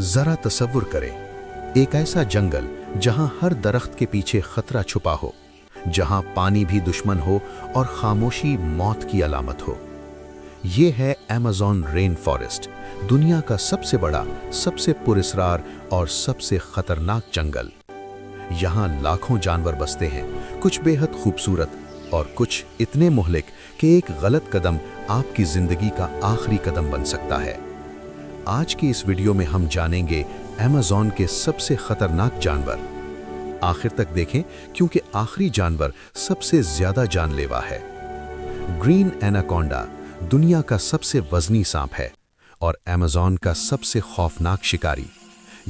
जरा तसव्वुर करें, एक ऐसा जंगल जहां हर दरख्त के पीछे खतरा छुपा हो, जहां पानी भी दुश्मन हो और खामोशी मौत की अलामत हो। ये है अमेज़न रेन फॉरेस्ट, दुनिया का सबसे बड़ा, सबसे पुरस्कार और सबसे खतरनाक जंगल। यहाँ लाखों जानवर बसते हैं, कुछ बेहद खूबसूरत और कुछ इतने मुहलिक कि एक गलत कदम आपकी जिंदगी का आखिरी कदम बन सकता है। आज की इस वीडियो में हम जानेंगे अमेज़न के सबसे खतरनाक जानवर। आखिर तक देखें क्योंकि आखिरी जानवर सबसे ज्यादा जानलेवा है। ग्रीन एनाकोंडा दुनिया का सबसे वजनी सांप है और अमेज़न का सबसे खौफनाक शिकारी।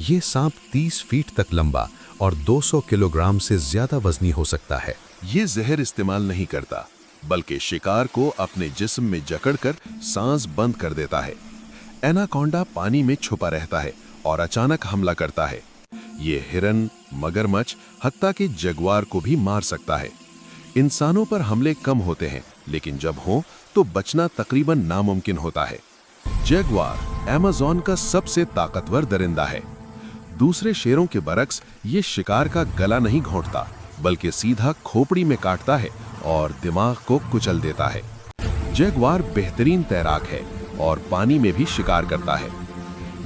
ये सांप 30 फीट तक लंबा और 200 किलोग्राम से ज्यादा वजनी हो सकता है। ये जहर इस्तेमाल नहीं करता, बल्कि शिकार को अपने जिस्म में जकड़कर सांस बंद कर देता है। एनाकोंडा पानी में छुपा रहता है और अचानक हमला करता है। ये हिरन, मगरमच्छ, हत्ता कि जगुआर को भी मार सकता है। इंसानों पर हमले कम होते हैं, लेकिन जब हों तो बचना तकरीबन नामुमकिन होता है। जगुआर अमेज़न का सबसे ताकतवर दरिंदा है। दूसरे शेरों के बरक्स ये शिकार का गला नहीं घोंटता, बल्कि सीधा खोपड़ी में काटता है और दिमाग को कुचल देता है। जगुआर बेहतरीन तैराक है और पानी में भी शिकार करता है।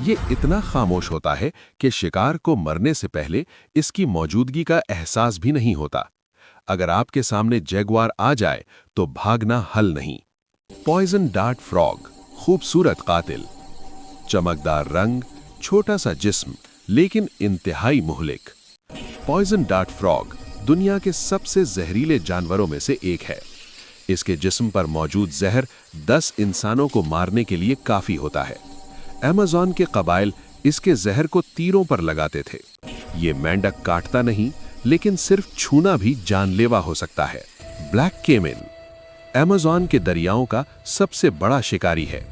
ये इतना खामोश होता है कि शिकार को मरने से पहले इसकी मौजूदगी का एहसास भी नहीं होता। अगर आपके सामने जगुआर आ जाए तो भागना हल नहीं। पॉइजन डार्ट फ्रॉग खूबसूरत कातिल, चमकदार रंग, छोटा सा जिस्म, लेकिन इंतहाई मुहलिक। पॉइजन डार्ट फ्रॉग दुनिया के सबसे जहरीले जानवरों में से एक है। इसके जिस्म पर मौजूद जहर 10 इंसानों को मारने के लिए काफी होता है। अमेज़न के कबाइल इसके जहर को तीरों पर लगाते थे। ये मेंढक काटता नहीं, लेकिन सिर्फ छूना भी जानलेवा हो सकता है। ब्लैक केमन अमेज़न के दरियाओं का सबसे बड़ा शिकारी है।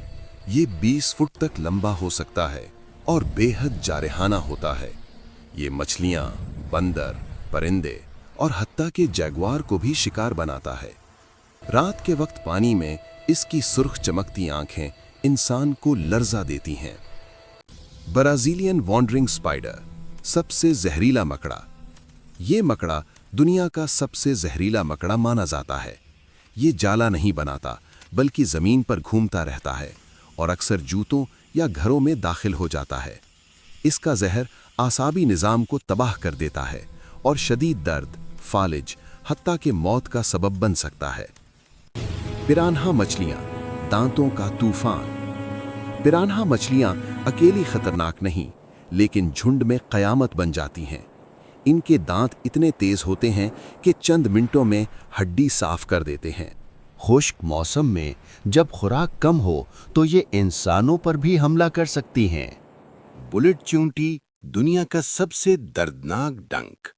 ये 20 फुट तक लंबा हो सकता है और बेहद जारहाना होता है। ये मछलियां, बंदर, परिंदे और हत्ता के जगुआर को भी शिकार बनाता है। रात के वक्त पानी में इसकी सुर्ख चमकती आंखें इंसान को लर्जा देती हैं। ब्राजीलियन वॉन्डरिंग स्पाइडर सबसे जहरीला मकड़ा। ये मकड़ा दुनिया का सबसे जहरीला मकड़ा माना जाता है। ये जाला नहीं बनाता, बल्कि जमीन पर घूमता रहता है और अक्सर जूतों या घरों में दाखिल हो जाता है। इसका जहर आसाबी निज़ाम को तबाह कर देता है और शदीद दर्द, फालिज, हत्ता के मौत का सबब बन सकता है। पिरान्हा मछलियां, दांतों का तूफान। पिरान्हा मछलियां अकेली खतरनाक नहीं, लेकिन झुंड में कयामत बन जाती हैं। इनके दांत इतने तेज होते हैं कि चंद मिनटों में हड्डी साफ कर देते हैं। खुश्क मौसम में जब खुराक कम हो तो ये इंसानों पर भी हमला कर सकती हैं। बुलेट चींटी दुनिया का सबसे दर्दनाक डंक।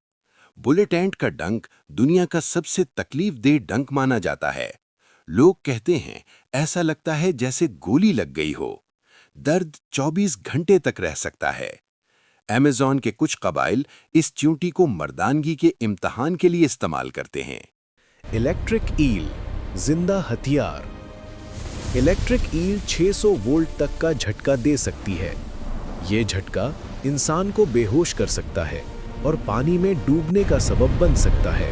बुलेट एंट का डंक दुनिया का सबसे तकलीफदेह डंक माना जाता है। लोग कहते हैं ऐसा लगता है जैसे गोली लग गई हो। दर्द 24 घंटे तक रह सकता है। अमेज़न के कुछ कबाइल इस चींटी को मर्दानगी के इम्तिहान के लिए इस्तेमाल करते हैं। इलेक्ट्रिक ईल जिंदा हथियार। इलेक्ट्रिक ईल 600 वोल्ट तक का झटका दे सकती है। ये झटका इंसान को बेहोश कर सकता है और पानी में डूबने का सबब बन सकता है।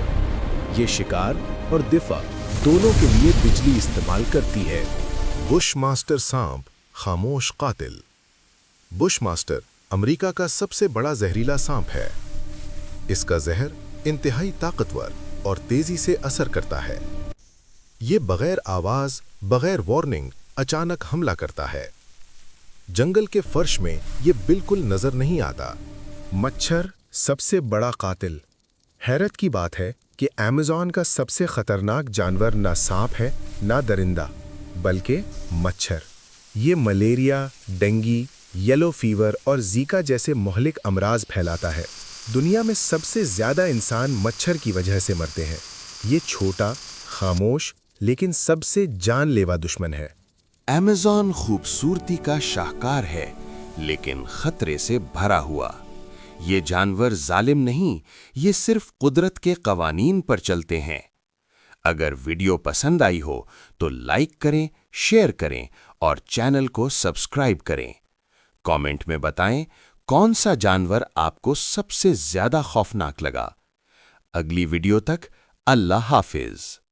ये शिकार और दिफा दोनों के लिए बिजली इस्तेमाल करती है। बुशमास्टर सांप खामोश कातिल। बुशमास्टर अमेरिका का सबसे बड़ा जहरीला सांप है। इसका जहर इंतहाई ताकतवर और तेजी से असर करता है। ये बगैर आवाज, बगैर वार्निंग अचानक हमला करता है। जंगल के फर्श में ये बिल्कुल नजर नहीं आता। मच्छर सबसे बड़ा कातिल। हैरत की बात है कि अमेज़न का सबसे खतरनाक जानवर ना सांप है ना दरिंदा, बल्कि मच्छर। ये मलेरिया, डेंगू, येलो फीवर और जीका जैसे मुहलिक अमराज फैलाता है। दुनिया में सबसे ज्यादा इंसान मच्छर की वजह से मरते हैं। ये छोटा, खामोश, लेकिन सबसे जानलेवा दुश्मन है। अमेज़न खूबसूरती का शाहकार है, लेकिन खतरे से भरा हुआ। ये जानवर जालिम नहीं, ये सिर्फ कुदरत के कवानीन पर चलते हैं। अगर वीडियो पसंद आई हो तो लाइक करें, शेयर करें और चैनल को सब्सक्राइब करें। कमेंट में बताएं कौन सा जानवर आपको सबसे ज्यादा खौफनाक लगा? अगली वीडियो तक अल्लाह हाफिज।